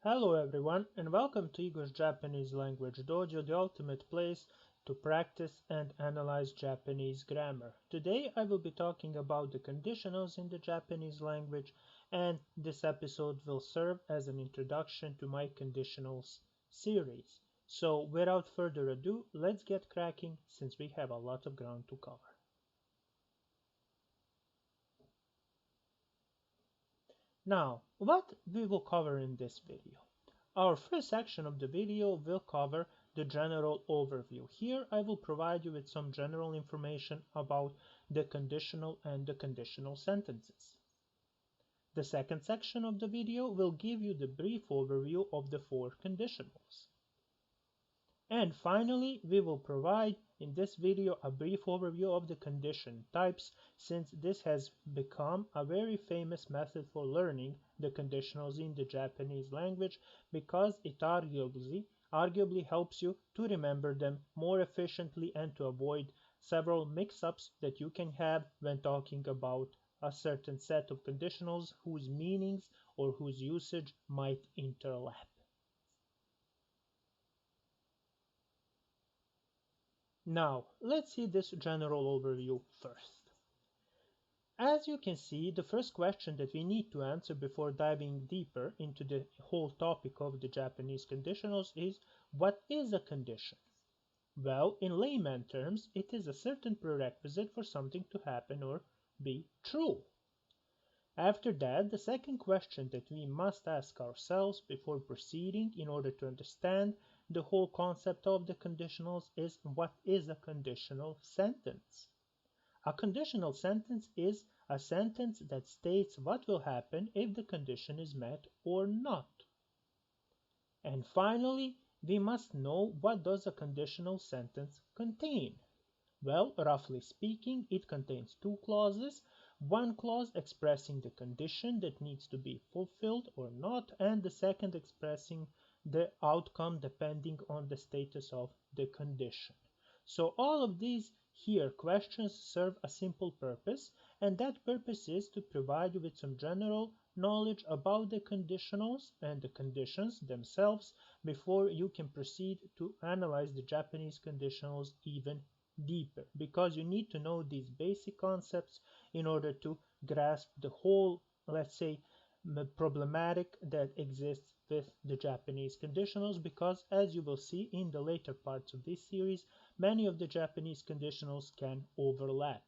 Hello everyone and welcome to Igor's Japanese Language Dojo, the ultimate place to practice and analyze Japanese grammar. Today I will be talking about the conditionals in the Japanese language, and this episode will serve as an introduction to my conditionals series. So without further ado, let's get cracking since we have a lot of ground to cover. Now, what we will cover in this video? Our first section of the video will cover the general overview. Here I will provide you with some general information about the conditional and the conditional sentences. The second section of the video will give you the brief overview of the four conditionals. And finally, we will provide in this video a brief overview of the condition types, since this has become a very famous method for learning the conditionals in the Japanese language, because it arguably helps you to remember them more efficiently and to avoid several mix-ups that you can have when talking about a certain set of conditionals whose meanings or whose usage might interlap. Now, let's see this general overview first. As you can see, the first question that we need to answer before diving deeper into the whole topic of the Japanese conditionals is, what is a condition? Well, in layman terms, it is a certain prerequisite for something to happen or be true. After that, the second question that we must ask ourselves before proceeding in order to understand the whole concept of the conditionals is, what is a conditional sentence? A conditional sentence is a sentence that states what will happen if the condition is met or not. And finally, we must know, what does a conditional sentence contain? Well, roughly speaking, it contains two clauses. One clause expressing the condition that needs to be fulfilled or not, and the second expressing the outcome depending on the status of the condition. So all of these here questions serve a simple purpose, and that purpose is to provide you with some general knowledge about the conditionals and the conditions themselves before you can proceed to analyze the Japanese conditionals even deeper, because you need to know these basic concepts in order to grasp the whole, let's say, problematic that exists with the Japanese conditionals, because as you will see in the later parts of this series, many of the Japanese conditionals can overlap.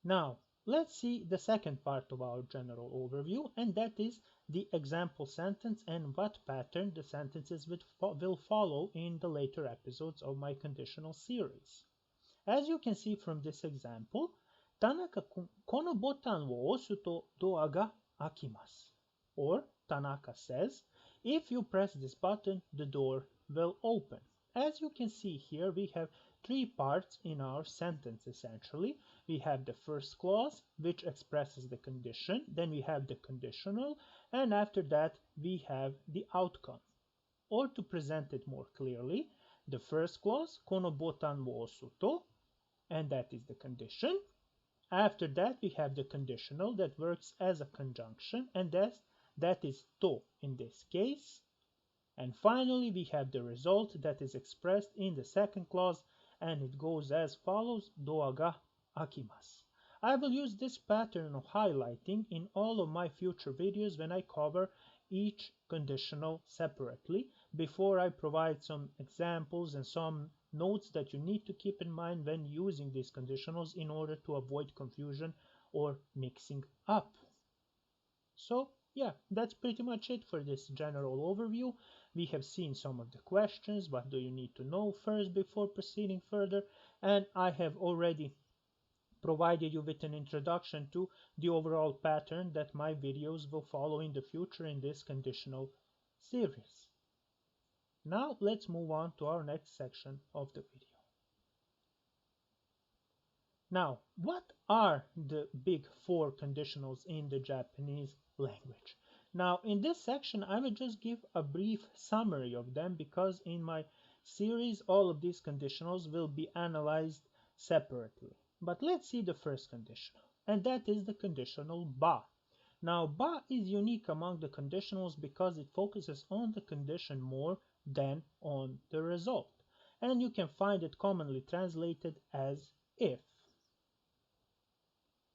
Now, let's see the second part of our general overview, and that is the example sentence and what pattern the sentences will follow in the later episodes of my conditional series. As you can see from this example, Tanaka-kun, このボタンを押すとドアが開きます. Or Tanaka says, if you press this button, the door will open. As you can see here, we have three parts in our sentence essentially. We have the first clause, which expresses the condition, then we have the conditional, and after that we have the outcome. Or to present it more clearly, the first clause, このボタンを押すと, and that is the condition. After that we have the conditional that works as a conjunction, and that is to in this case. And finally we have the result that is expressed in the second clause, and it goes as follows, ドアが開きます. I will use this pattern of highlighting in all of my future videos when I cover each conditional separately, before I provide some examples and some notes that you need to keep in mind when using these conditionals in order to avoid confusion or mixing up. So yeah, that's pretty much it for this general overview. We have seen some of the questions, what do you need to know first before proceeding further, and I have already provided you with an introduction to the overall pattern that my videos will follow in the future in this conditional series. Now let's move on to our next section of the video. Now, what are the big four conditionals in the Japanese language? Now, in this section, I will just give a brief summary of them, because in my series, all of these conditionals will be analyzed separately. But let's see the first conditional, and that is the conditional ba. Now, ba is unique among the conditionals because it focuses on the condition more than on the result, and you can find it commonly translated as if.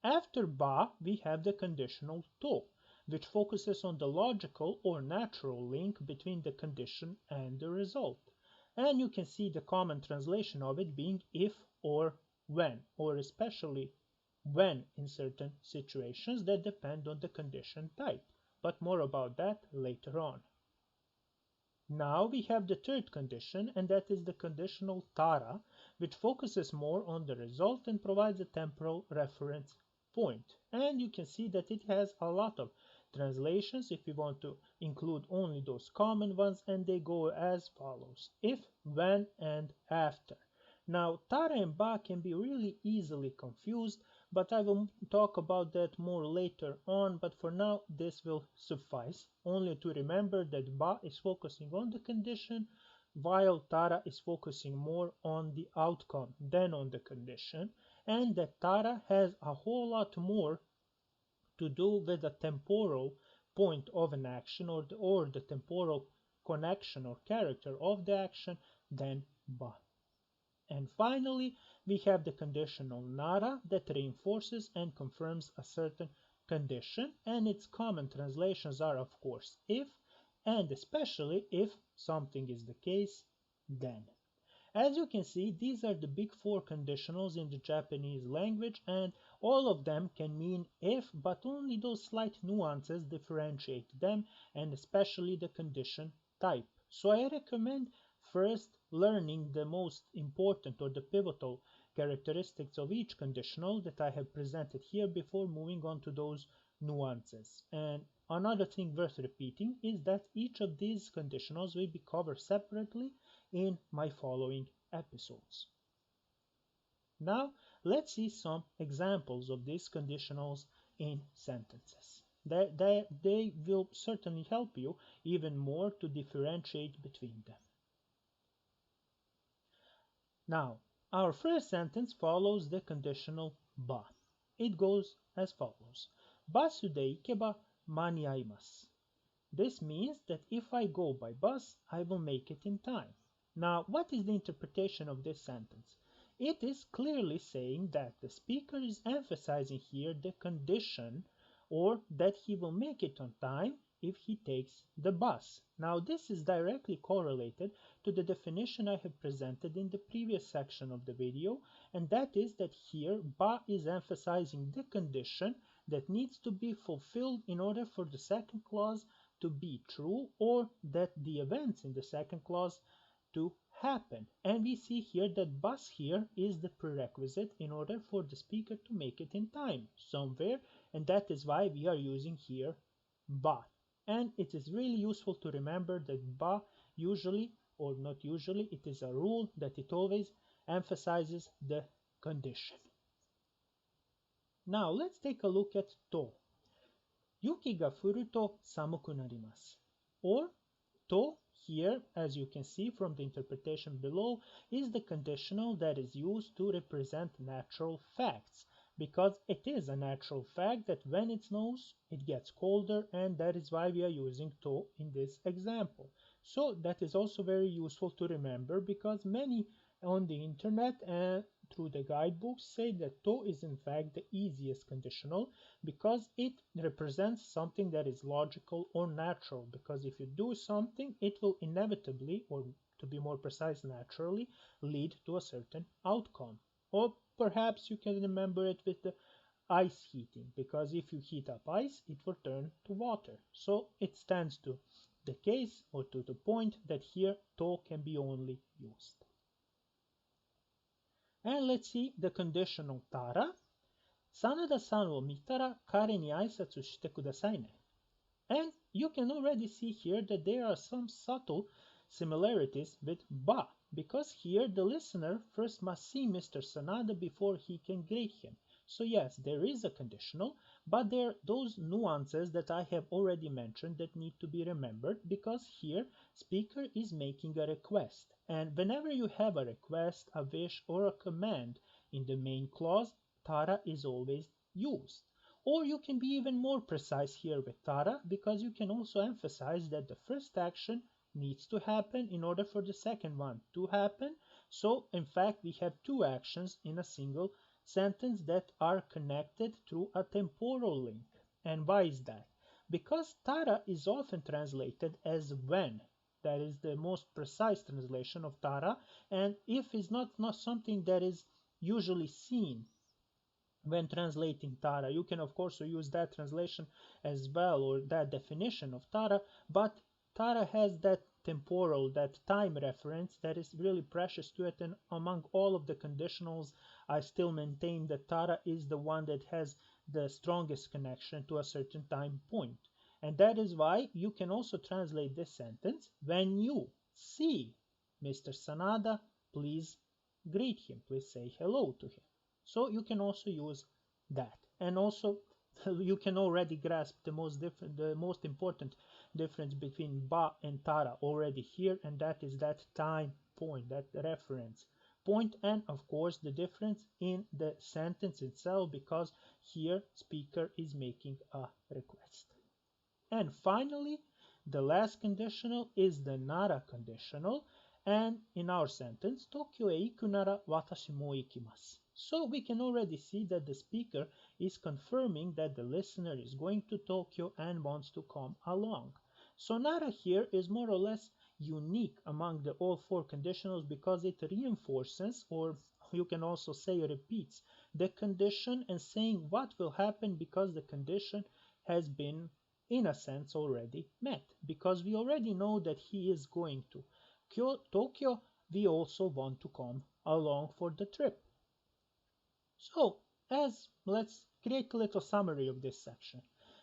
After ba, we have the conditional to, which focuses on the logical or natural link between the condition and the result. And you can see the common translation of it being if or when, or especially when in certain situations that depend on the condition type. But more about that later on. Now we have the third condition, and that is the conditional tara, which focuses more on the result and provides a temporal reference point. And you can see that it has a lot of translations if you want to include only those common ones, and they go as follows: if, when, and after. Now, tara and ba can be really easily confused, but I will talk about that more later on. But for now, this will suffice, only to remember that ba is focusing on the condition, while tara is focusing more on the outcome than on the condition, and that tara has a whole lot more to do with the temporal point of an action, or the temporal connection or character of the action, than ba. And finally, we have the conditional nara that reinforces and confirms a certain condition, and its common translations are, of course, if, and especially if something is the case, then. As you can see, these are the big four conditionals in the Japanese language, and all of them can mean if, but only those slight nuances differentiate them, and especially the condition type. So I recommend first learning the most important or the pivotal characteristics of each conditional that I have presented here before moving on to those nuances. And another thing worth repeating is that each of these conditionals will be covered separately in my following episodes. Now, let's see some examples of these conditionals in sentences. They will certainly help you even more to differentiate between them. Now, our first sentence follows the conditional ba. It goes as follows: Basu de ikeba maniaimasu. This means that if I go by bus, I will make it in time. Now, what is the interpretation of this sentence? It is clearly saying that the speaker is emphasizing here the condition, or that he will make it on time if he takes the bus. Now, this is directly correlated to the definition I have presented in the previous section of the video, and that is that here ba is emphasizing the condition that needs to be fulfilled in order for the second clause to be true, or that the events in the second clause to happen. And we see here that bus here is the prerequisite in order for the speaker to make it in time somewhere, and that is why we are using here ba. And it is really useful to remember that ba usually, or not usually, it is a rule that it always emphasizes the condition. Now let's take a look at to. Yuki ga furu to samuku narimasu. Or to here, as you can see from the interpretation below, is the conditional that is used to represent natural facts, because it is a natural fact that when it snows, it gets colder, and that is why we are using to in this example. So that is also very useful to remember, because many on the internet and through the guidebooks say that to is in fact the easiest conditional, because it represents something that is logical or natural, because if you do something, it will inevitably, or to be more precise, naturally, lead to a certain outcome. Or perhaps you can remember it with the ice heating, because if you heat up ice, it will turn to water. So it stands to the case, or to the point, that here to can be only used. And let's see the conditional tara. Sanada-san wo mitara kare ni aisatsu shite kudasai ne. And you can already see here that there are some subtle similarities with ba, because here the listener first must see Mr. Sanada before he can greet him. So yes, there is a conditional, but there are those nuances that I have already mentioned that need to be remembered, because here speaker is making a request. And whenever you have a request, a wish, or a command in the main clause, tara is always used. Or you can be even more precise here with tara, because you can also emphasize that the first action needs to happen in order for the second one to happen. So in fact we have two actions in a single sentence that are connected through a temporal link. And why is that? Because tara is often translated as when. That is the most precise translation of tara, and if is not something that is usually seen when translating tara. You can of course use that translation as well, or that definition of tara, but tara has that temporal, that time reference that is really precious to it, and among all of the conditionals I still maintain that tara is the one that has the strongest connection to a certain time point. And that is why you can also translate this sentence: when you see Mr. Sanada, please greet him, please say hello to him. So you can also use that. And also you can already grasp the most important difference between ba and tara already here, and that is that time point, that reference point, and of course the difference in the sentence itself, because here speaker is making a request. And finally, the last conditional is the nara conditional, and in our sentence, Tokyo e iku nara watashi mo ikimasu. So we can already see that the speaker is confirming that the listener is going to Tokyo and wants to come along. So nara here is more or less unique among the all four conditionals, because it reinforces, or you can also say repeats, the condition and saying what will happen, because the condition has been in a sense already met, because we already know that he is going to Tokyo. We also want to come along for the trip. So let's create a little summary of this section.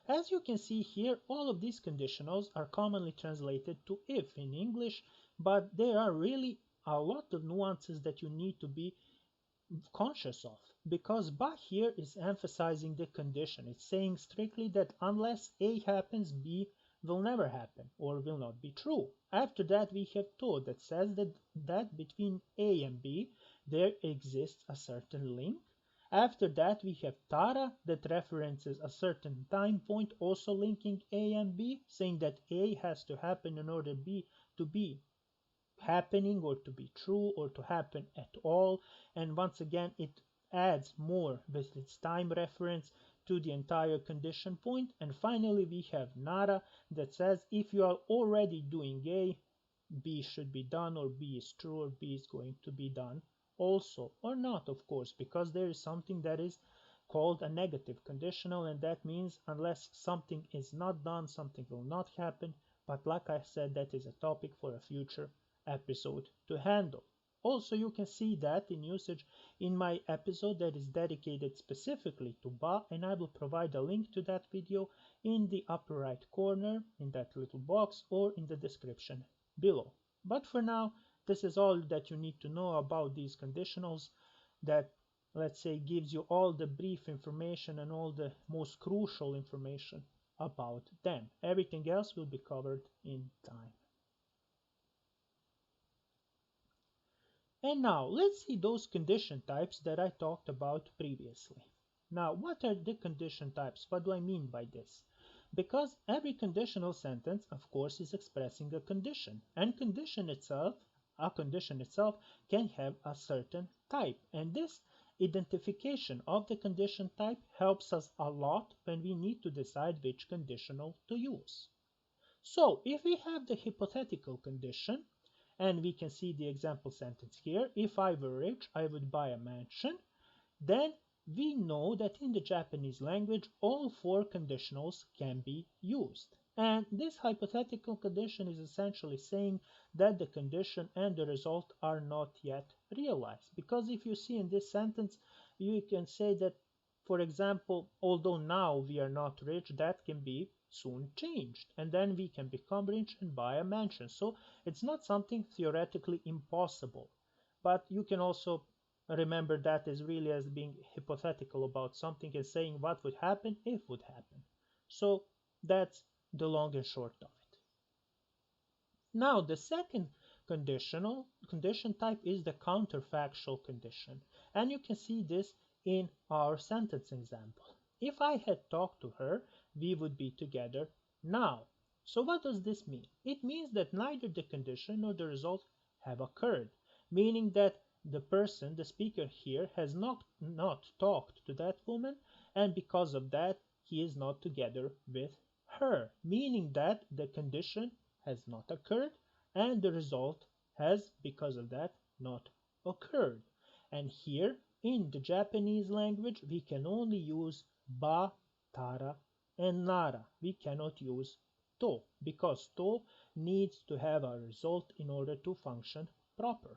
As you can see here, all of these conditionals are commonly translated to if in English, but there are really a lot of nuances that you need to be conscious of, because ba here is emphasizing the condition. It's saying strictly that unless A happens, B will never happen or will not be true. After that, we have to that says that between A and B there exists a certain link. After that, we have tara that references a certain time point, also linking A and B, saying that A has to happen in order B to be happening, or to be true, or to happen at all. And once again, it adds more with its time reference to the entire condition point. And finally, we have nara that says if you are already doing A, B should be done, or B is true, or B is going to be done also, or not, of course, because there is something that is called a negative conditional, and that means unless something is not done, something will not happen. But like I said, that is a topic for a future episode to handle. Also, you can see that in usage in my episode that is dedicated specifically to ba, and I will provide a link to that video in the upper right corner in that little box, or in the description below. But for now, this is all that you need to know about these conditionals, that, let's say, gives you all the brief information and all the most crucial information about them. Everything else will be covered in time. And now let's see those condition types that I talked about previously. Now, what are the condition types? What do I mean by this? Because every conditional sentence, of course, is expressing a condition, and a condition itself can have a certain type. And this identification of the condition type helps us a lot when we need to decide which conditional to use. So if we have the hypothetical condition, and we can see the example sentence here: if I were rich, I would buy a mansion. Then we know that in the Japanese language, all four conditionals can be used. And this hypothetical condition is essentially saying that the condition and the result are not yet realized. Because if you see in this sentence, you can say that, for example, although now we are not rich, that can be soon changed, and then we can become rich and buy a mansion. So it's not something theoretically impossible, but you can also remember that as really as being hypothetical about something and saying what would happen if would happen. So that's the long and short of it. Now the second condition type is the counterfactual condition, and you can see this in our sentence example. If I had talked to her, we would be together now. So what does this mean? It means that neither the condition nor the result have occurred, meaning that the person, the speaker here, has not talked to that woman, and because of that, he is not together with her, meaning that the condition has not occurred and the result has, because of that, not occurred. And here in the Japanese language, we can only use ba, tara, and nara. We cannot use to, because to needs to have a result in order to function properly.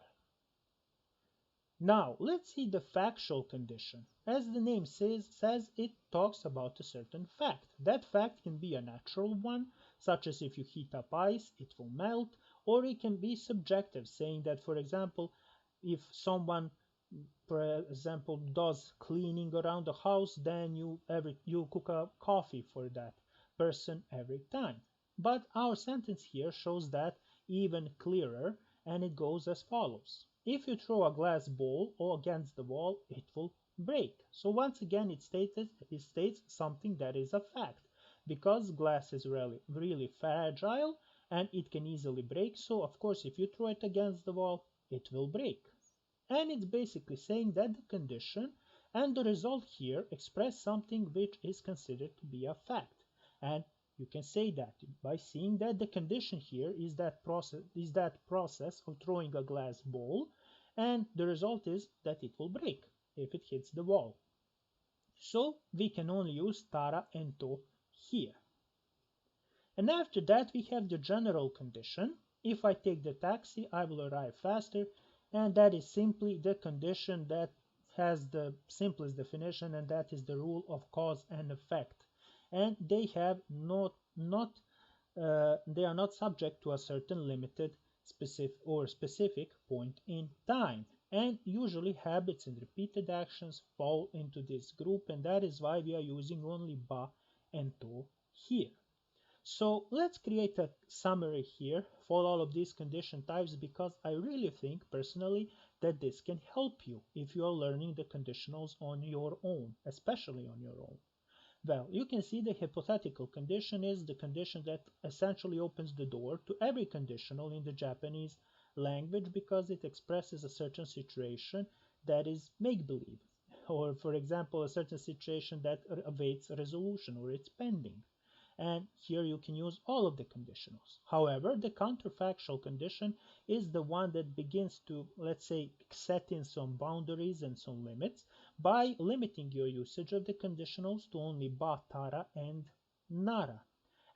Now, let's see the factual condition. As the name says, it talks about a certain fact. That fact can be a natural one, such as if you heat up ice, it will melt, or it can be subjective, saying that, for example, if someone, for example, does cleaning around the house, then you cook a coffee for that person every time. But our sentence here shows that even clearer, and it goes as follows. If you throw a glass ball against the wall, it will break. So once again, it states something that is a fact, because glass is really fragile and it can easily break. So of course, if you throw it against the wall, it will break. And it's basically saying that the condition and the result here express something which is considered to be a fact. And you can say that by seeing that the condition here is that process of throwing a glass ball, and the result is that it will break if it hits the wall. So we can only use tara and to here. And after that we have the general condition. If I take the taxi, I will arrive faster, and that is simply the condition that has the simplest definition, and that is the rule of cause and effect. And they are not subject to a certain limited specific point in time. And usually habits and repeated actions fall into this group, and that is why we are using only ba and to here. So let's create a summary here for all of these condition types, because I really think personally that this can help you if you are learning the conditionals on your own, especially on your own. Well, you can see the hypothetical condition is the condition that essentially opens the door to every conditional in the Japanese language, because it expresses a certain situation that is make-believe, or for example, a certain situation that awaits a resolution or it's pending. And here you can use all of the conditionals. However, the counterfactual condition is the one that begins to, let's say, set in some boundaries and some limits by limiting your usage of the conditionals to only ba, tara, and nara.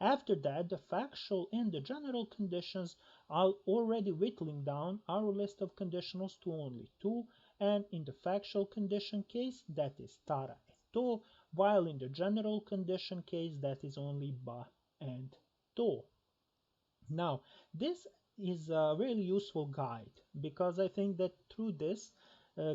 After that, the factual and the general conditions are already whittling down our list of conditionals to only two, and in the factual condition case, that is tara and to, while in the general condition case, that is only ba and to. Now, this is a really useful guide, because I think that through this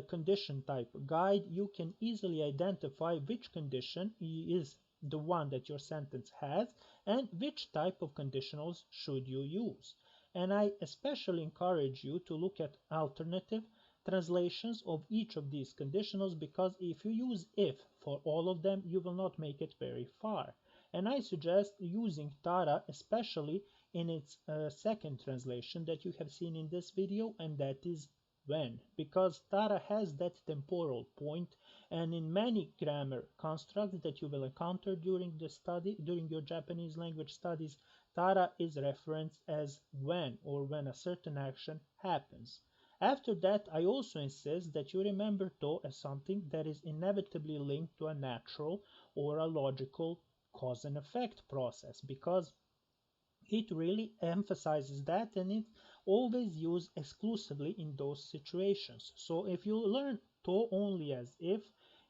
condition type guide, you can easily identify which condition is the one that your sentence has and which type of conditionals should you use. And I especially encourage you to look at alternative translations of each of these conditionals, because if you use if for all of them, you will not make it very far. And I suggest using tara, especially in its second translation that you have seen in this video, and that is when, because tara has that temporal point, and in many grammar constructs that you will encounter during your Japanese language studies, tara is referenced as when, or when a certain action happens. After that, I also insist that you remember to as something that is inevitably linked to a natural or a logical cause and effect process, because it really emphasizes that, and it's always used exclusively in those situations. So if you learn to only as if,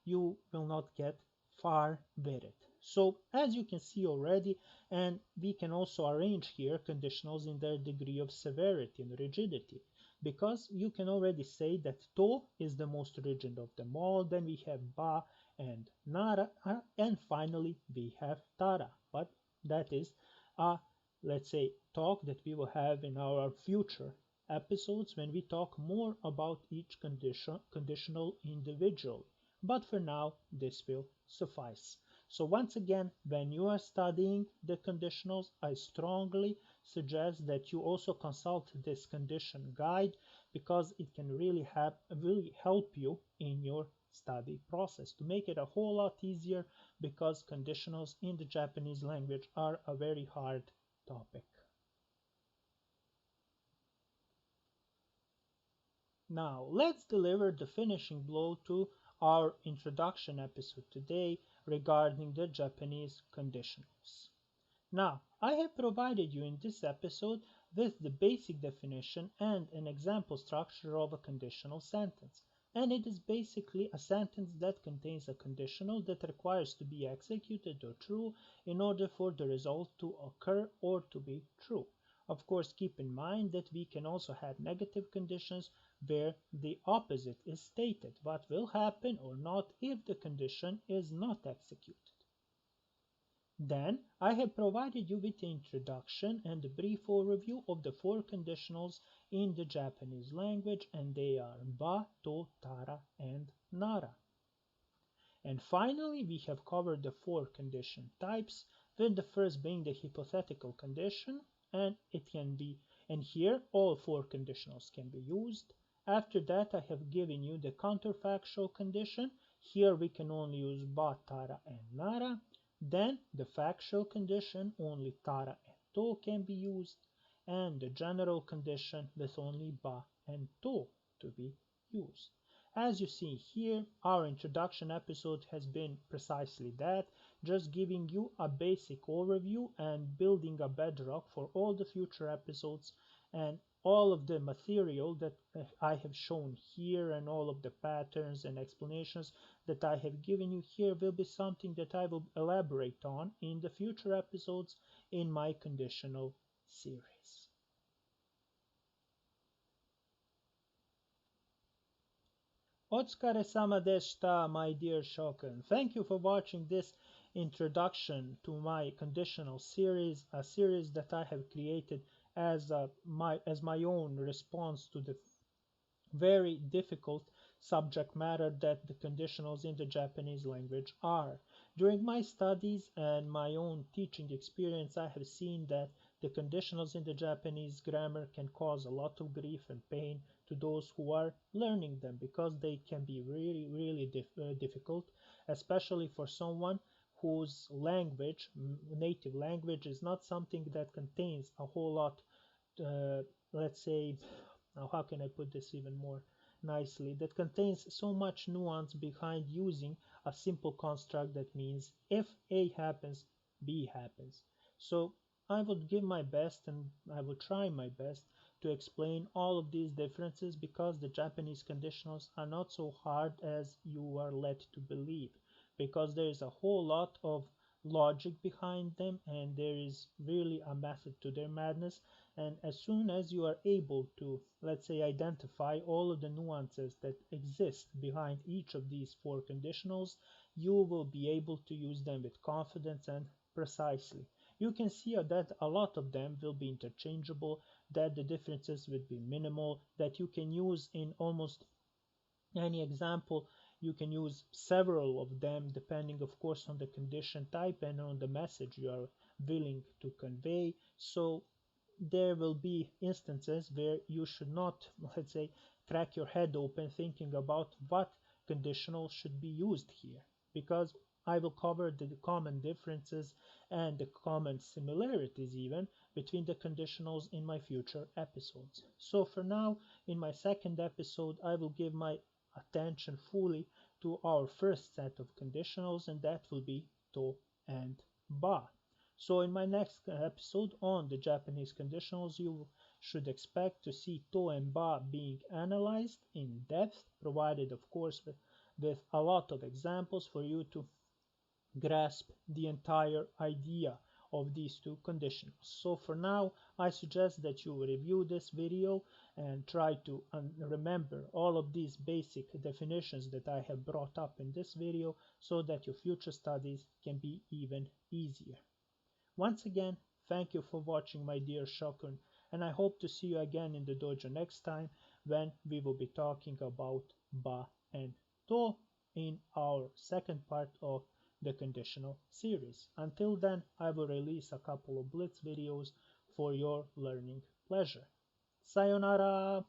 you will not get far with it. So as you can see already, and we can also arrange here conditionals in their degree of severity and rigidity, because you can already say that to is the most rigid of them all, then we have ba and nara, and finally we have tara. But that is a, let's say, talk that we will have in our future episodes when we talk more about each conditional individually. But for now, this will suffice. So once again, when you are studying the conditionals, I strongly suggest that you also consult this condition guide because it can really help you in your study process to make it a whole lot easier because conditionals in the Japanese language are a very hard topic. Now, let's deliver the finishing blow to our introduction episode today regarding the Japanese conditionals. Now, I have provided you in this episode with the basic definition and an example structure of a conditional sentence. And it is basically a sentence that contains a conditional that requires to be executed or true in order for the result to occur or to be true. Of course, keep in mind that we can also have negative conditions where the opposite is stated, what will happen or not if the condition is not executed. Then, I have provided you with the introduction and a brief overview of the four conditionals in the Japanese language, and they are ba, to, tara, and nara. And finally, we have covered the four condition types, with the first being the hypothetical condition, and here all four conditionals can be used. After that, I have given you the counterfactual condition. Here we can only use ba, tara, and nara. Then the factual condition, only tara and to can be used, and the general condition with only ba and to be used. As you see here, our introduction episode has been precisely that, just giving you a basic overview and building a bedrock for all the future episodes, and all of the material that I have shown here and all of the patterns and explanations that I have given you here will be something that I will elaborate on in the future episodes in my conditional series. Otsukare-sama deshita, my dear Shogun. Thank you for watching this introduction to my conditional series, a series that I have created as my own response to the very difficult subject matter that the conditionals in the Japanese language are. During my studies and my own teaching experience, I have seen that the conditionals in the Japanese grammar can cause a lot of grief and pain to those who are learning them because they can be really difficult, especially for someone whose native language, is not something that contains a whole lot, let's say, now how can I put this even more nicely, that contains so much nuance behind using a simple construct that means if A happens, B happens. So I would give my best and I will try my best to explain all of these differences because the Japanese conditionals are not so hard as you are led to believe, because there is a whole lot of logic behind them and there is really a method to their madness. And as soon as you are able to, let's say, identify all of the nuances that exist behind each of these four conditionals, you will be able to use them with confidence and precisely. You can see that a lot of them will be interchangeable, that the differences will be minimal, that you can use in almost any example. You can use several of them depending, of course, on the condition type and on the message you are willing to convey. So there will be instances where you should not, let's say, crack your head open thinking about what conditional should be used here, because I will cover the common differences and the common similarities even between the conditionals in my future episodes. So for now, in my second episode, I will give my attention fully to our first set of conditionals, and that will be to and ba. So in my next episode on the Japanese conditionals, you should expect to see to and ba being analyzed in depth, provided of course with a lot of examples for you to grasp the entire idea of these two conditionals. So for now, I suggest that you review this video and try to remember all of these basic definitions that I have brought up in this video so that your future studies can be even easier. Once again, thank you for watching, my dear Shogun, and I hope to see you again in the dojo next time when we will be talking about ba and to in our second part of the conditional series. Until then, I will release a couple of blitz videos for your learning pleasure. Sayonara!